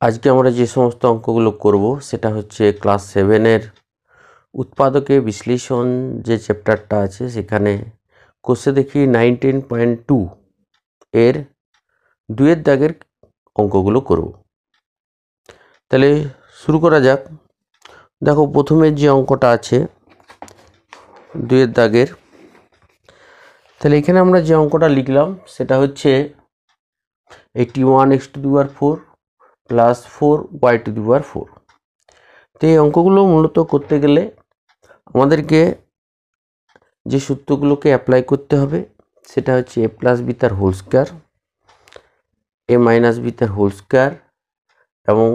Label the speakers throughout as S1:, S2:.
S1: আজকে আমরা যে সমস্ত অঙ্কগুলো করব সেটা হচ্ছে ক্লাস 7 এর উৎপাদকে বিশ্লেষণ যে চ্যাপ্টারটা আছে সেখানে কোষে দেখি 19.2 এর 2 এর দাগের অঙ্কগুলো করব। তাহলে শুরু করা যাক। দেখো প্রথমে যে অঙ্কটা আছে 2 এর দাগের, তাহলে এখানে আমরা যে অঙ্কটা লিখলাম সেটা হচ্ছে 81x to the power 4 plus 4y to the power 4। তো এই অঙ্কগুলো মূলত করতে গেলে আমাদেরকে যে সূত্রগুলোকে অ্যাপ্লাই করতে হবে সেটা হচ্ছে a প্লাস বি তার whole square, a minus B তার হোল স্কয়ার এবং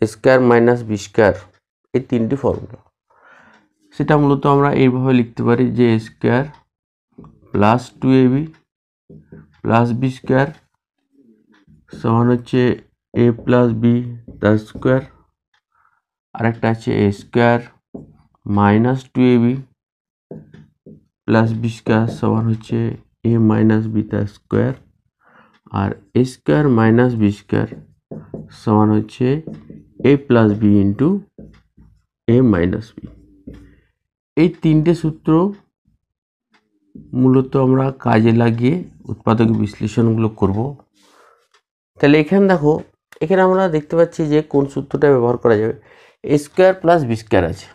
S1: a square minus B square, এই তিনটি ফর্মুলা। সেটা মূলত আমরা এইভাবে লিখতে পারি যে a square plus 2ab plus B square সমান হচ্ছে a প্লাস বি তার স্কয়ার, আরেকটা আছে a square minus 2ab plus B square সমান হচ্ছে a মাইনাস বি তার স্কয়ার, আর a square minus B square সমান হচ্ছে a plus B into a minus B. এই তিনটে সূত্র মূলত আমরা কাজে লাগিয়ে উৎপাদক বিশ্লেষণগুলো করব। তাহলে এখানে দেখো, এখানে আমরা দেখতে পাচ্ছি যে কোন সূত্রটা ব্যবহার করা যাবে। a square plus B square আছে,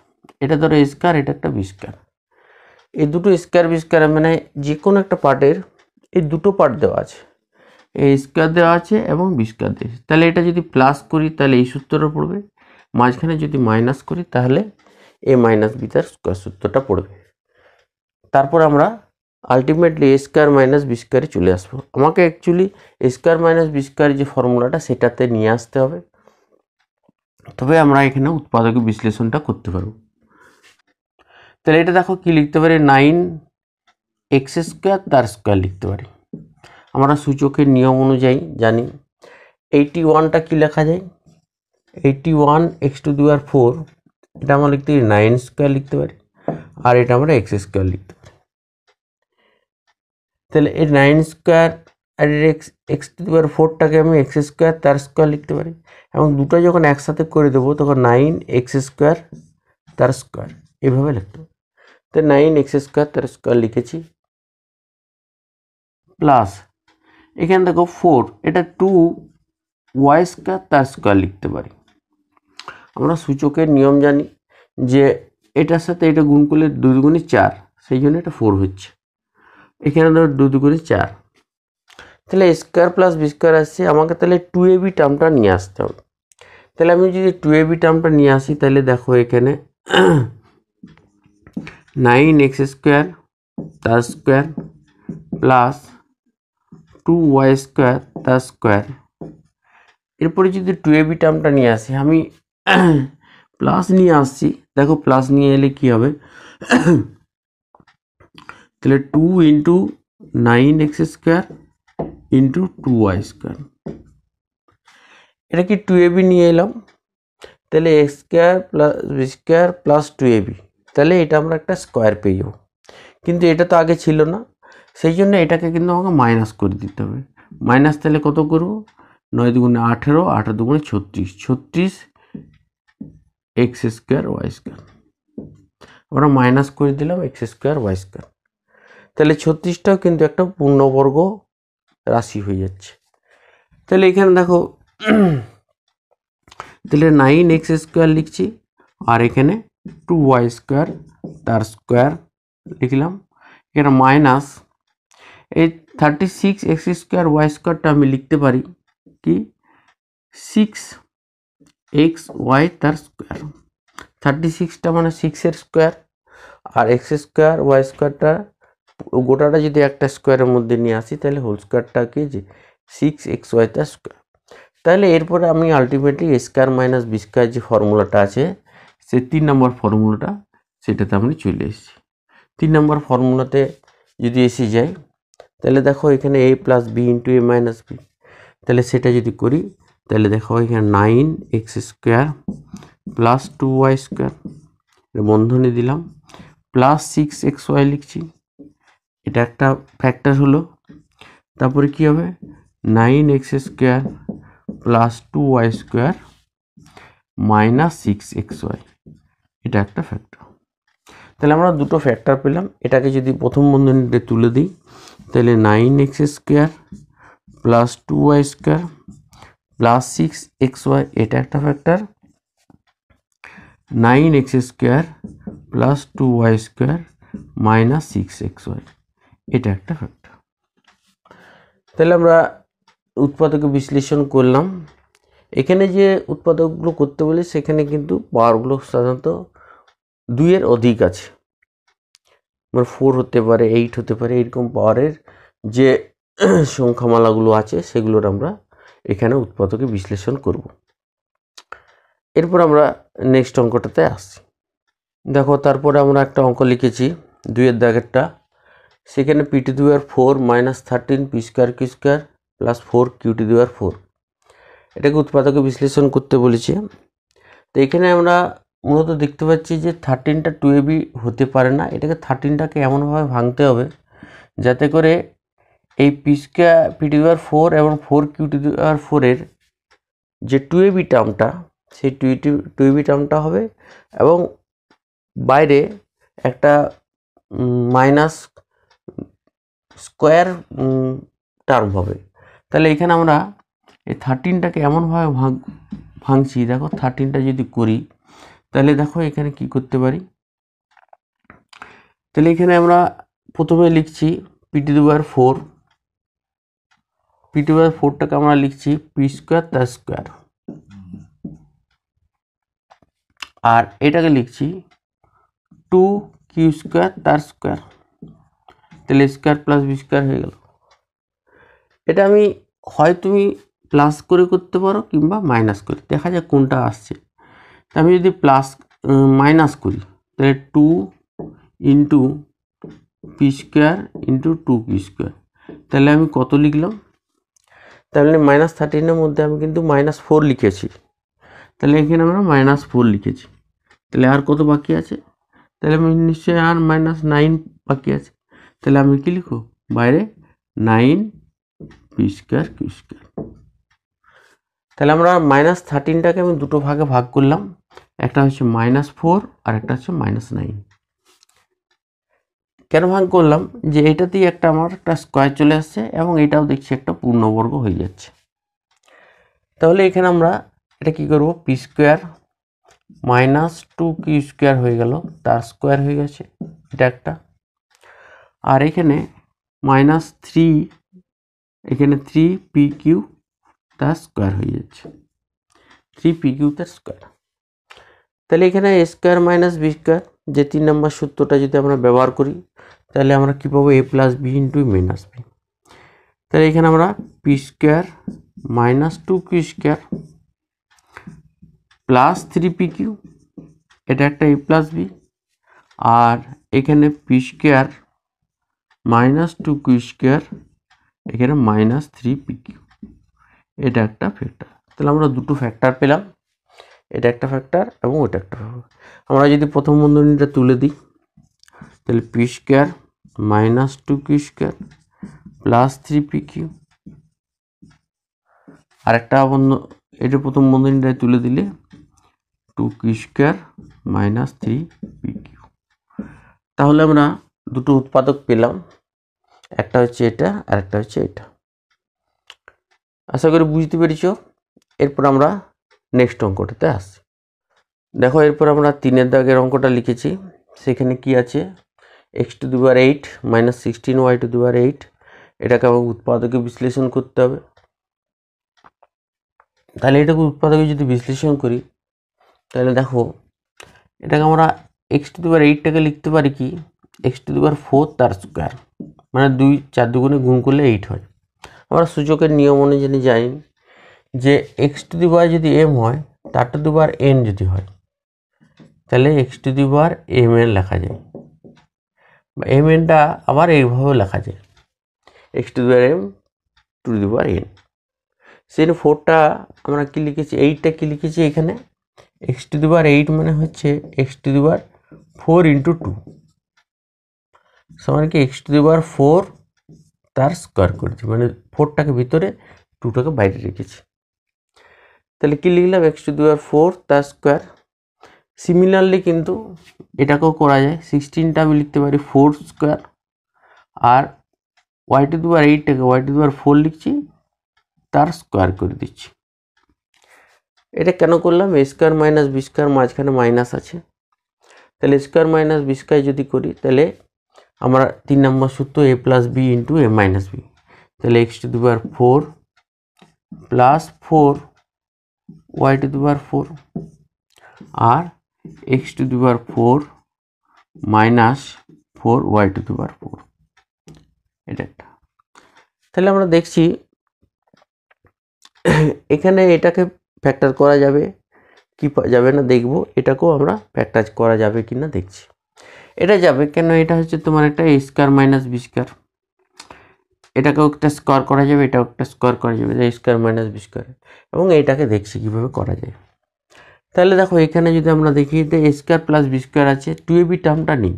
S1: এটা ধরো a স্কয়ার, এটা একটা বি স্কয়ার। এই দুটো স্কয়ার বি স্কয়ার মানে যে কোনো একটা পার্টের এই দুটো পার্ট দেওয়া আছে, a স্কয়ার দেওয়া আছে এবং বি স্কয়ার দেওয়া আছে। তাহলে এটা যদি প্লাস করি তাহলে এই সূত্রটা পড়বে, মাঝখানে যদি মাইনাস করি তাহলে a মাইনাস বি তার স্কয়ার সূত্রটা পড়বে। তারপর আমরা ultimately a square minus B স্কয়ারে চলে আসবো। আমাকে actually a square minus B square যে ফর্মুলাটা সেটাতে নিয়ে আসতে হবে, তবে আমরা এখানে উৎপাদক বিশ্লেষণটা করতে পারবো। তাহলে এটা দেখো কি লিখতে পারি, 9x স্কয়ার তার স্কয়ার লিখতে পারি। আমরা সূচকের নিয়ম অনুযায়ী জানি 81টা কি লেখা যায়, 81x to the power 4, এটা আমরা লিখতে পারি 9 স্কয়ার লিখতে পারি, আর এটা আমরা x স্কয়ার লিখতে পারি। তাহলে এই 9 স্কয়ার আর x to the power 4টাকে আমি x স্কয়ার তার স্কয়ার লিখতে পারি, এবং দুটো যখন একসাথে করে দেবো তখন 9x স্কয়ার তার স্কয়ার এভাবে লিখতে হবে। তো 9x স্কয়ার তার স্কয়ার লিখেছি, প্লাস এখানে দেখো 4, এটা 2y স্কয়ার তার স্কয়ার লিখতে পারি। আমরা সূচকের নিয়ম জানি যে এটার সাথে এটা গুণ করলে 2 দুগুণে 4, সেই জন্য এটা 4 হচ্ছে। এখানে ধরো 2 দুগুণে 4, তাহলে a square plus B square আসছে, আমাকে তাহলে 2ab টার্মটা নিয়ে আসতে হবে। তাহলে আমি যদি 2ab টার্মটা নিয়ে আসি তাহলে দেখো এখানে 9x স্কয়ার তার স্কয়ার প্লাস 2y স্কয়ার তার স্কয়ার। এরপরে যদি 2ab টার্মটা নিয়ে আসি, আমি প্লাস নিয়ে আসছি, দেখো প্লাস নিয়ে এলে কি হবে, তাহলে 2 into 9x square into 2y square. এটা কি 2ab নিয়ে এলাম, তাহলে x square plus B square plus 2ab, তাহলে এটা আমরা একটা স্কয়ার পেয়ে যাবো। কিন্তু এটা তো আগে ছিল না, সেই জন্য এটাকে কিন্তু আমাকে মাইনাস করে দিতে হবে। মাইনাস তাহলে কত করবো, 9 দুগুণে 18, 18 দুগুণে 36, 36 x স্কয়ার ওয়াই স্কয়ার। আমরা মাইনাস করে দিলাম x স্কয়ার ওয়াই স্কয়ার, তাহলে 36টাও কিন্তু একটা পূর্ণবর্গ রাশি হয়ে যাচ্ছে। তাহলে এখানে দেখো তাহলে 9x স্কয়ার লিখছি, আর এখানে 2y স্কয়ার তার স্কয়ার লিখলাম। এখানে মাইনাস এই 36x স্কয়ার ওয়াই স্কয়ারটা আমি লিখতে পারি কি 6xy তার স্কয়ার। 36টা মানে 6 এর স্কয়ার, আর x স্কয়ার ওয়াই স্কয়ারটা গোটাটা যদি একটা স্কয়ারের মধ্যে নিয়ে আসি তাহলে হোল স্কয়ারটা কি যে 6xy তার স্কয়ার। তাহলে এরপরে আমি ultimately a square minus B square যে ফর্মুলাটা আছে সে 3 নম্বর ফর্মুলাটা, সেটাতে আমি চলে এসেছি। 3 নম্বর ফর্মুলাতে যদি এসে যাই তাহলে দেখো এখানে a plus B into a minus B, তাহলে সেটা যদি করি তাহলে দেখো এখানে 9x square plus 2y square, বন্ধনী দিলাম, প্লাস 6xy লিখছি, এটা একটা ফ্যাক্টর হলো। তারপরে কি হবে 9x square plus 2y square minus 6xy, এটা একটা ফ্যাক্টর। তাহলে আমরা দুটো ফ্যাক্টর পেলাম। এটাকে যদি প্রথম বন্ধনীতে তুলে দিই তাহলে 9x square plus 2y square plus 6xy, এটা একটা factor. 9x square plus 2y square minus 6xy, এটা একটা ফ্যাক্টর। তাহলে আমরা উৎপাদক বিশ্লেষণ করলাম। এখানে যে উৎপাদকগুলো করতে বলি সেখানে কিন্তু পাওয়ারগুলো সাধারণত 2-এর অধিক আছে, মানে 4 হতে পারে, 8 হতে পারে, এরকম পাওয়ারের যে সংখ্যামালাগুলো আছে সেগুলোর আমরা এখানে উৎপাদকে বিশ্লেষণ করব। এরপর আমরা নেক্সট অঙ্কটাতে আসছি। দেখো তারপরে আমরা একটা অঙ্ক লিখেছি 2-এর দাগেরটা। সেখানে p⁴ minus 13 p square q square plus 4 q⁴, এটাকে উৎপাদকে বিশ্লেষণ করতে বলেছে। তো এখানে আমরা মূলত দেখতে পাচ্ছি যে 13টা 2ab হতে পারে না, এটাকে 13টাকে এমনভাবে ভাঙতে হবে যাতে করে এই p⁴ এবং 4 q⁴ এর যে 2ab টার্মটা সেই 2ab টার্মটা হবে এবং বাইরে একটা মাইনাস স্কোয়ার টার্ম হবে। তাহলে এখানে আমরা এই 13টাকে এমনভাবে ভাঙছি, দেখো 13টা যদি করি তাহলে দেখো এখানে কি করতে পারি। তাহলে এখানে আমরা প্রথমে লিখছি p⁴টাকে আমরা লিখছি p স্কোয়ার তার স্কোয়ার, আর এটাকে লিখছি 2q স্কোয়ার তার স্কোয়ার। তাহলে স্কোয়ার প্লাস বি স্কোয়ার হয়ে গেল। এটা আমি হয় তুমি প্লাস করে করতে পারো কিংবা মাইনাস করে, দেখা যাক কোনটা আসছে। আমি যদি মাইনাস করি তাহলে 2 into P square into 2q square, তাহলে আমি কত লিখলাম? তাহলে মাইনাস 13-এর মধ্যে আমি কিন্তু -4 লিখেছি, তাহলে এখানে আমরা -4 লিখেছি। তাহলে আর কত বাকি আছে? তাহলে আমি নিশ্চয়ই আর -9 বাকি আছে। তাহলে আমি কি লিখব? বাইরে 9 পি স্কোয়ার q স্কোয়ার। তাহলে আমরা -13টাকে আমি দুটো ভাগে ভাগ করলাম, একটা হচ্ছে -4 আর একটা হচ্ছে -9। কেন ভাগ করলাম? যে এটাতেই আমার একটা স্কোয়ার চলে আসছে এবং এটাও দেখছি একটা পূর্ণবর্গ হয়ে যাচ্ছে। তাহলে এখানে আমরা এটা কি করব? পি স্কোয়ার -2q স্কোয়ার হয়ে গেল, তার স্কোয়ার হয়ে গেছে, এটা একটা। আর এখানে -3, এখানে 3pq তার স্কোয়ার হয়ে যাচ্ছে, 3pq তার স্কোয়ার। তাহলে এখানে a square minus B square, যে 3 নম্বর সূত্রটা যদি আমরা ব্যবহার করি তাহলে আমরা কী পাবো? a plus B into minus B. তাহলে এখানে আমরা P square -2q square plus 3pq, এটা একটা a প্লাস বি, আর এখানে পি স্কোয়ার -2q স্কোয়ার, এখানে -3pq, এটা একটা ফ্যাক্টর। তাহলে আমরা দুটো ফ্যাক্টর পেলাম, এটা একটা ফ্যাক্টর এবং ওটা একটা ফ্যাক্টর। আমরা যদি প্রথম বন্ধনীটা তুলে দিই তাহলে P square -2q square plus 3pq, আর একটা এটা প্রথম বন্ধনীটায় তুলে দিলে 2q স্কোয়ার -3pq। তাহলে আমরা দুটো উৎপাদক পেলাম, একটা হচ্ছে এটা আর একটা হচ্ছে এটা। আশা করি বুঝতে পেরেছ। এরপর আমরা নেক্সট অঙ্কটাতে আসছি। দেখো এরপর আমরা 3-এর দাগের অঙ্কটা লিখেছি। সেখানে কি আছে? x⁸ -16y⁸, এটাকে আমাকে উৎপাদকে বিশ্লেষণ করতে হবে। তাহলে এটাকে উৎপাদকে যদি বিশ্লেষণ করি তাহলে দেখো এটাকে আমরা x⁸টাকে লিখতে পারি কি x⁴ তার স্কোয়ার, মানে 4 দুগুণে গুণ করলে 8 হয়। আমরা সূচকের নিয়ম অনুযায়ী জানি যে x⁴ যদি m হয় তার n যদি হয় তাহলে x⁴m লেখা যায়, বা mnটা আবার এইভাবেও লেখা যায় x⁴m⁴n। সেই 4টা আমরা কি লিখেছি? 8টা কি লিখেছি? এখানে x⁴ মানে হচ্ছে x⁴ ইন্টু 2, সমান কি x⁴ তার স্কোয়ার করেছি, মানে 4টাকে ভিতরে 2টাকে বাইরে রেখেছি। তাহলে কি লিখলাম x টু দি পাওয়ার 4 তার স্কোয়ার। সিমিলারলি কিন্তু এটাকেও করা যায়, 16টা আমি লিখতে পারি 4 স্কোয়ার, আর y টু দি পাওয়ার 8টাকে y টু দি পাওয়ার 4 লিখছি, তার স্কোয়ার করে দিচ্ছি। এটা কেন করলাম? A square minus B square মাঝখানে মাইনাস আছে, তাহলে স্কোয়ার মাইনাস বি স্কোয়ার যদি করি তাহলে আমরা 3 নম্বর সূত্র a plus B into A minus B, তাহলে x to the power 4 plus 4 y to the power 4 আর x to the power 4 minus 4 y to the power 4, এটা একটা। তাহলে আমরা দেখছি এখানে এটাকে ফ্যাক্টর করা যাবে কি যাবে না দেখব, এটাকেও আমরা ফ্যাক্টর করা যাবে কি না দেখছি। এটা যাবে কেন? এটা হচ্ছে তোমার একটা এ স্কোয়ার মাইনাস বি স্কোয়ার, এটাকেও একটা স্কোয়ার করা যাবে, এটাও একটা স্কোয়ার করা যাবে, এ স্কোয়ার মাইনাস বি স্কোয়ার, এবং এইটাকে দেখছি কীভাবে করা যায়। তাহলে দেখো এখানে যদি আমরা দেখি এটা এ স্কোয়ার প্লাস বি স্কোয়ার আছে, 2ab টার্মটা নেই,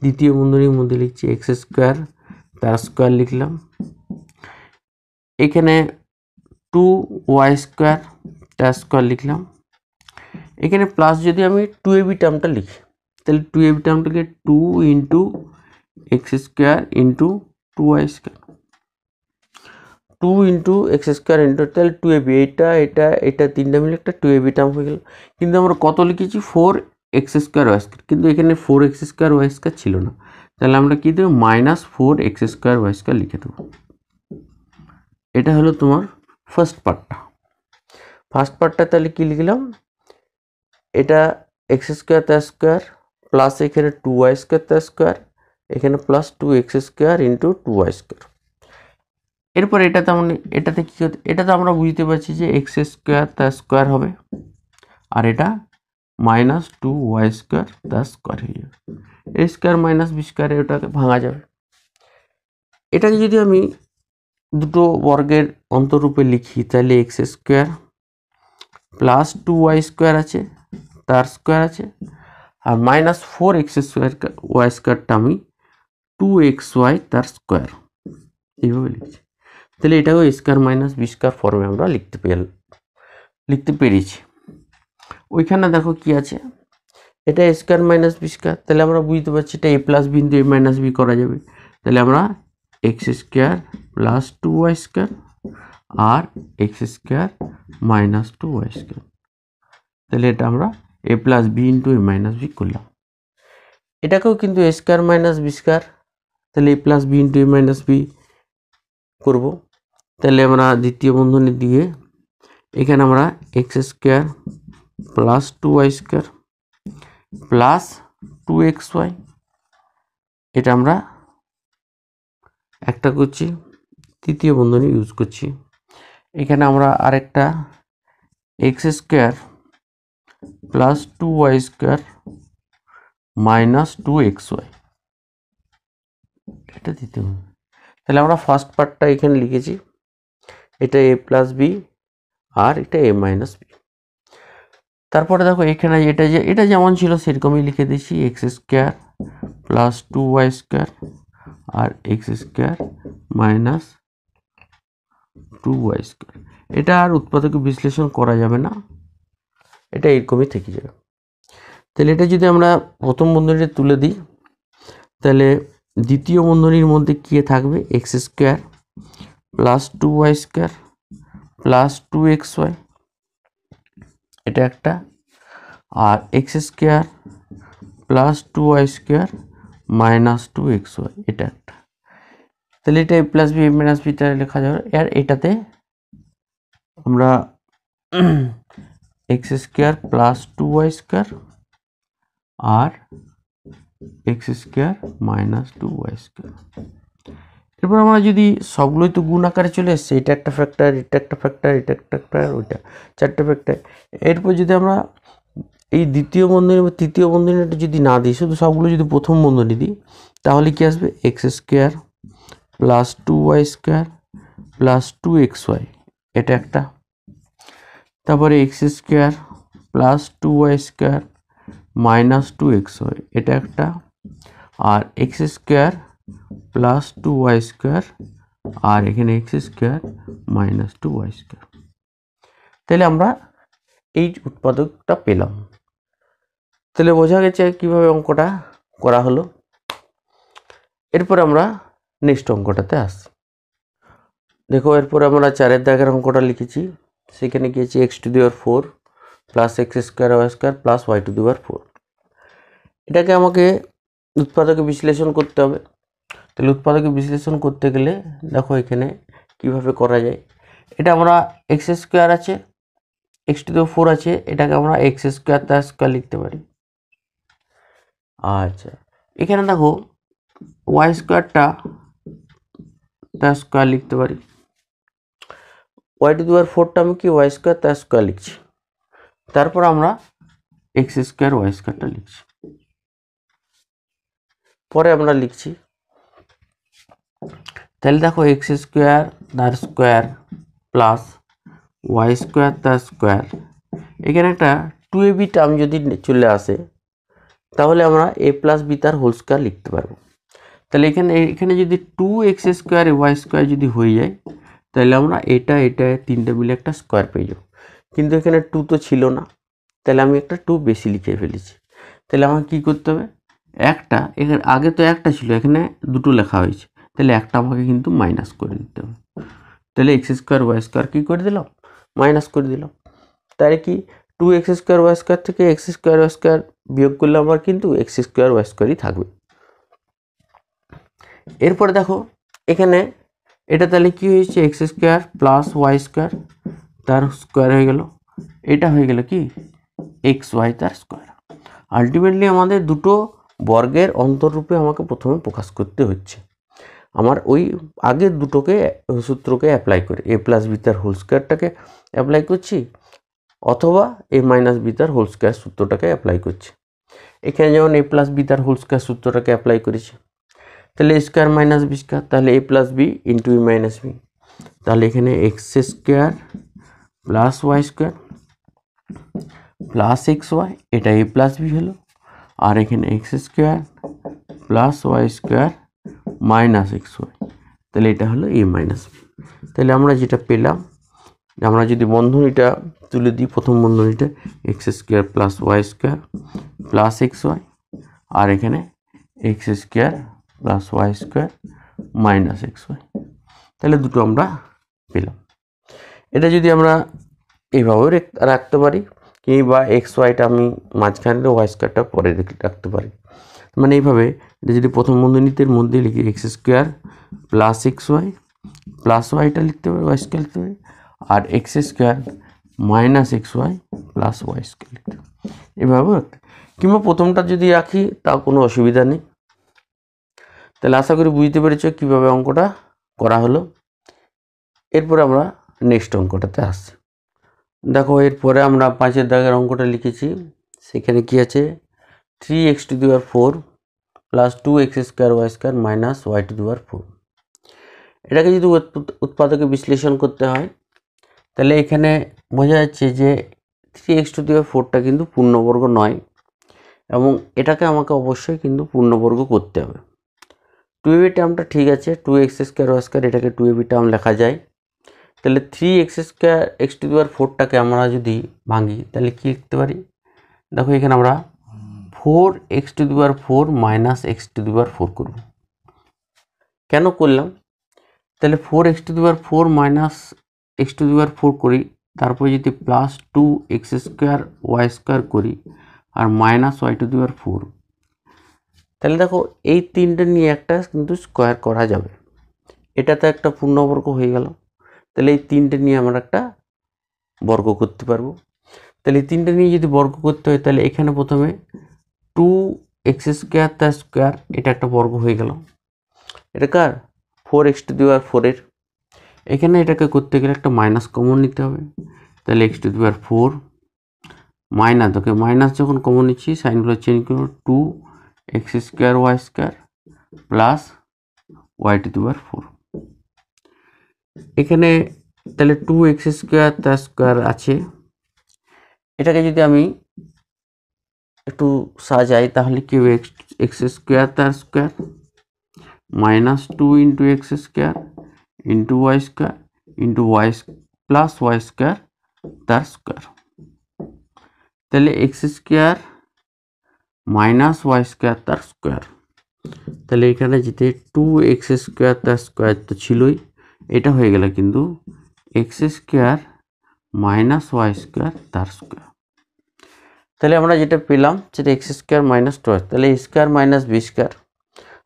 S1: দ্বিতীয় বন্ধনীর মধ্যে লিখছি এক্স স্কোয়ার, তার স্কোয়ার লিখলাম, এখানে 2y স্কোয়ার তার স্কোয়ার লিখলাম, এখানে প্লাস যদি আমি 2ab টার্মটা লিখি তাহলে 2ab টার্মটাকে 2 into x square into 2y square, 2 into x square into, তাহলে 2ab, এটা তিনটা মিলে একটা 2ab টার্ম হয়ে গেল। কিন্তু আমরা কত লিখেছি? 4x স্কোয়ার ওয়াই স্কোয়ার, কিন্তু এখানে 4x স্কোয়ার ওয়াই স্কোয়ার ছিল না, তাহলে আমরা কী দেবো? Minus 4x square Y square লিখে দেবো। এটা হলো তোমার ফার্স্ট পার্টটা। তাহলে কি লিখলাম? এটা এক্স স্কোয়ার তার স্কোয়ার প্লাস এখানে 2y স্কোয়ার তার স্কোয়ার, এখানে plus 2x square into 2y square. এরপর এটাতে কী হচ্ছে? এটাতে আমরা বুঝতে পারছি যে এক্স স্কোয়ার তার স্কোয়ার হবে, আর এটা মাইনাস 2y স্কোয়ার তার স্কোয়ার হয়ে যাবে। এ স্কোয়ার মাইনাস বি স্কোয়ারে ওটাকে ভাঙা যাবে। এটাকে যদি আমি দুটো বর্গের অন্তরূপে লিখি তাহলে X square plus 2y square আছে, তার স্কোয়ার আছে, আর মাইনাস 4x স্কোয়ার ওয়াই স্কোয়ারটা আমি 2xy তার স্কোয়ার এইভাবে লিখছি। তাহলে এটাও স্কোয়ার মাইনাস বি স্কোয়ার ফর্মে আমরা লিখতে পেরেছি। ওইখানে দেখো কি আছে, এটা স্কোয়ার মাইনাস বি স্কোয়ার, তাহলে আমরা বুঝতে পারছি এটা A plus B into A minus B করা যাবে। তাহলে আমরা X square plus 2y square আর X square minus 2y square, তাহলে এটা আমরা A plus B into A minus B করলাম। এটাকেও কিন্তু A square minus B square, তাহলে A plus B into A minus B করবো। তাহলে আমরা দ্বিতীয় বন্ধনী দিয়ে এখানে আমরা X square plus 2y square plus 2xy, এটা আমরা একটা করছি, তৃতীয় বন্ধনী ইউজ করছি। এখানে আমরা আরেকটা x square plus 2y square minus 2xy, এটা দিতে হবে। তাহলে আমরা ফার্স্ট পার্টটা এখানে লিখেছি, এটা এ প্লাস বি আর এটা এ মাইনাস বি। তারপরে দেখো এখানে এটা যেমন ছিল সেরকমই লিখে দিচ্ছি, X square plus 2y square আর X square minus 2y square. এটা আর উৎপাদক বিশ্লেষণ করা যাবে না, এটা এরকমই থেকে যাবে। তাহলে এটা যদি আমরা প্রথম বন্ধনীতে তুলে দিই তাহলে দ্বিতীয় বন্ধনীর মধ্যে কী থাকবে? X square plus 2y square plus 2xy, এটা একটা, আর X square plus 2y square minus 2xy, এটা একটা। তাহলে এটা A plus B A minus বিটা লেখা যাবে। আর এটাতে আমরা X square plus 2y square আর X square minus 2y square. এরপর আমরা যদি সবগুলোই তো গুণ আকারে চলে এসছে, এটা একটা ফ্যাক্টর, এটা একটা ফ্যাক্টর, এটা একটা ফ্যাক্টর, ওইটা চারটে ফ্যাক্টর। এরপর যদি আমরা এই দ্বিতীয় বন্ধনী বা তৃতীয় বন্ধনীটা যদি না দিই, শুধু সবগুলো যদি প্রথম বন্ধনী দিই তাহলে কি আসবে? X square plus 2y square plus 2xy, এটা একটা। তারপরে X square plus 2y square minus 2xy, এটা একটা। আর X square plus 2y square আর এখানে X square minus 2y square. তাহলে আমরা এই উৎপাদকটা পেলাম। তাহলে বোঝা গেছে কিভাবে অঙ্কটা করা হলো। এরপর আমরা নেক্সট অঙ্কটাতে আসি। দেখো এরপর আমরা 4 দাগের অঙ্কটা লিখেছি। সেখানে গিয়েছি x⁴ plus x² plus y⁴। এটাকে আমাকে উৎপাদকে বিশ্লেষণ করতে হবে। তাহলে উৎপাদকে বিশ্লেষণ করতে গেলে দেখো এখানে কিভাবে করা যায়। এটা আমরা x² আছে, x⁴ আছে, এটাকে আমরা x² তার স্কয়ার লিখতে পারি। আচ্ছা, এখানে দেখো y² তার স্কয়ার লিখতে পারি। y⁴ আমি কি y² তার স্কয়ার লিখছি, তারপর আমরা x² y² লিখছি। পরে আমরা লিখছি, তাহলে দেখো x² তার স্কয়ার প্লাস y² তার স্কয়ার। এখানে একটা 2ab টার্ম যদি চলে আসে তাহলে আমরা a প্লাস b তার হোল স্কয়ার লিখতে পারবো। তাহলে এখানে যদি 2x² y² যদি হয়ে যায় তাহলে আমরা এটা তিনটে মিলে একটা স্কয়ার পেয়ে যাব। কিন্তু এখানে 2 তো ছিল না, তাহলে আমি একটা 2 বেশি লিখে ফেলেছি। তাহলে আমাকে কী করতে হবে, একটা এখানে আগে তো একটা ছিল, এখানে দুটো লেখা হয়েছে, তাহলে একটা আমাকে কিন্তু মাইনাস করে দিতে হবে। তাহলে x² y² কী করে দিলাম, মাইনাস করে দিলাম। তাহলে কি 2x² y² থেকে x² y² বিয়োগ করলে আমার কিন্তু x² y²ই থাকবে। এরপরে দেখো এখানে এটা তাহলে কি হয়েছে, x² প্লাস y² তার স্কোয়ার হয়ে গেল, এটা হয়ে গেল কি xy তার স্কোয়ার। আলটিমেটলি আমাদের দুটো বর্গের অন্তররূপে আমাকে প্রথমে প্রকাশ করতে হচ্ছে। আমার ওই আগের দুটোকে সূত্রকে অ্যাপ্লাই করে a প্লাস বি তার হোল স্কোয়ারটাকে অ্যাপ্লাই করছি, অথবা a মাইনাস বি তার হোল স্কোয়ার সূত্রটাকে অ্যাপ্লাই করছি। এখানে যেমন a প্লাস বি তার হোল স্কোয়ার সূত্রটাকে অ্যাপ্লাই করেছি, তাহলে a square minus B square, তাহলে a plus B into A minus B, তাহলে এখানে x² plus y² plus xy, এটা a প্লাস বি হলো, আর এখানে x² plus y² minus xy, তাহলে এটা হলো a মাইনাস বি। তাহলে আমরা যেটা পেলাম, আমরা যদি বন্ধনীটা তুলে দিই, প্রথম বন্ধনীটা x² plus y² plus xy, আর এখানে x² plus y² minus xy, তাহলে দুটো আমরা পেলাম। এটা যদি আমরা এইভাবেও রাখতে পারি, কিংবা xyটা আমি মাঝখানে y² পরে রাখতে পারি। মানে এইভাবে এটা যদি প্রথম বন্ধনীতের মধ্যে লিখি x² প্লাস xy প্লাস yটা লিখতে পারি, y² লিখতে পারি, আর x² minus xy plus y² লিখতে পারি, এভাবেও রাখতে। কিংবা প্রথমটা যদি রাখি তাও কোনো অসুবিধা নেই। তাহলে আশা করি বুঝতে পেরেছো কীভাবে অঙ্কটা করা হলো। এরপরে আমরা নেক্সট অঙ্কটাতে আসছি। দেখো এরপরে আমরা 5 দাগের অঙ্কটা লিখেছি। সেখানে কি আছে, 3x⁴ plus 2x² y² minus y⁴। এটাকে যদি উৎপাদকে বিশ্লেষণ করতে হয় তাহলে এখানে বোঝা যাচ্ছে যে 3x⁴ কিন্তু পূর্ণবর্গ নয়, এবং এটাকে আমাকে অবশ্যই কিন্তু পূর্ণবর্গ করতে হবে। 2ab টার্মটা ঠিক আছে, 2x² y² এটাকে 2ab টার্ম লেখা যায়। তাহলে 3x²টাকে আমরা যদি ভাঙি তাহলে কি লিখতে পারি, দেখো এখানে আমরা 4x⁴ মাইনাস x⁴ করব। কেন করলাম, তাহলে 4x⁴ মাইনাস x⁴ করি, তারপর যদি প্লাস 2x² y² করি, আর মাইনাস y⁴, তাহলে দেখো এই তিনটে নিয়ে একটা কিন্তু স্কোয়ার করা যাবে, এটা তো একটা পূর্ণবর্গ হয়ে গেল। তাহলে এই তিনটে নিয়ে আমরা একটা বর্গ করতে পারবো। তাহলে এই তিনটে নিয়ে যদি বর্গ করতে হয় তাহলে এখানে প্রথমে 2x² তার স্কোয়ার, এটা একটা বর্গ হয়ে গেল। এটা কার, 4x⁴ এর। এখানে এটাকে করতে গেলে একটা মাইনাস কমন নিতে হবে, তাহলে x⁴ মাইনাস, ওকে মাইনাস যখন কমন নিচ্ছি সাইনগুলো চেঞ্জ করবো, 2x² y² প্লাস y⁴। এখানে তাহলে 2x² তার স্কোয়ার আছে, এটাকে যদি আমি একটু সাজাই তাহলে কি হবে, x² তার square minus 2 into x² into y² into y plus y² তার স্কোয়ার। তাহলে X square minus Y square তার স্কোয়ার। তাহলে এখানে যেতে 2x স্কোয়ার তার স্কোয়ার তো ছিলই, এটা হয়ে গেল কিন্তু X square minus Y square তার স্কোয়ার। তাহলে আমরা যেটা পেলাম সেটা এক্স স্কোয়ার মাইনাস 2, তাহলে এ স্কোয়ার মাইনাস বি স্কোয়ার।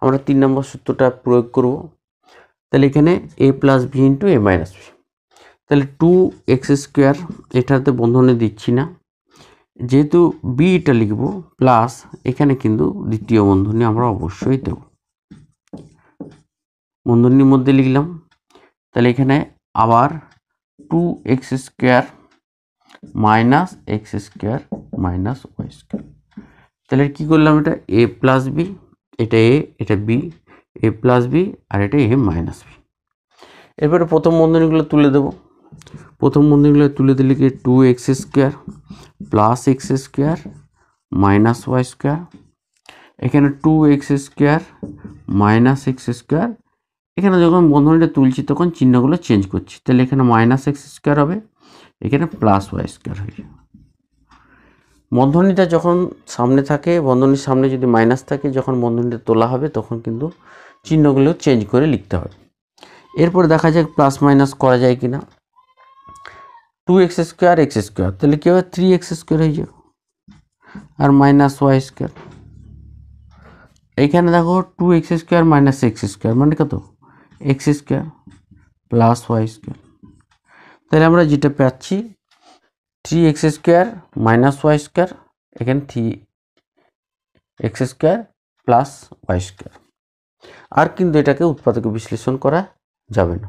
S1: আমরা 3 নম্বর সূত্রটা প্রয়োগ করব। তাহলে এখানে এ plus B into A minus B. তাহলে 2x স্কোয়ার, এটাতে বন্ধনে দিচ্ছি না, যেহেতু বি এটা লিখব, প্লাস এখানে কিন্তু দ্বিতীয় বন্ধনী আমরা অবশ্যই দেব, বন্ধনীর মধ্যে লিখলাম। তাহলে এখানে আবার 2x square minus X square minus Y square. তাহলে কি করলাম, এটা এ প্লাস বি, এটা এ, এটা বি, এ প্লাস বি, আর এটা এ মাইনাস বি। এরপরে প্রথম বন্ধনীগুলো তুলে দেব। প্রথম বন্ধনীগুলো তুলে দিলে কি 2x square plus X square minus Y square, এখানে 2x square minus X square. এখানে যখন বন্ধনীটা তুলছি তখন চিহ্নগুলো চেঞ্জ করছি, তাহলে এখানে মাইনাস এক্স স্কোয়ার হবে, এখানে প্লাস ওয়াই স্কোয়ার হয়ে যাবে। বন্ধনীটা যখন সামনে থাকে, বন্ধনীর সামনে যদি মাইনাস থাকে, যখন বন্ধনীটা তোলা হবে তখন কিন্তু চিহ্নগুলো চেঞ্জ করে লিখতে হবে। এরপর দেখা যাক প্লাস মাইনাস করা যায় কিনা। 2x স্কোয়ার এক্স স্কোয়ার, তাহলে কি হবে 3x স্কোয়ার হয়ে যাবে, আর মাইনাস ওয়াই স্কোয়ার। এইখানে দেখো 2x square minus X square মানে কত, X square plus Y square. তাহলে আমরা যেটা পাচ্ছি 3x square minus Y square, এখানে 3x square plus Y square. আর কিন্তু এটাকে উৎপাদকে বিশ্লেষণ করা যাবে না।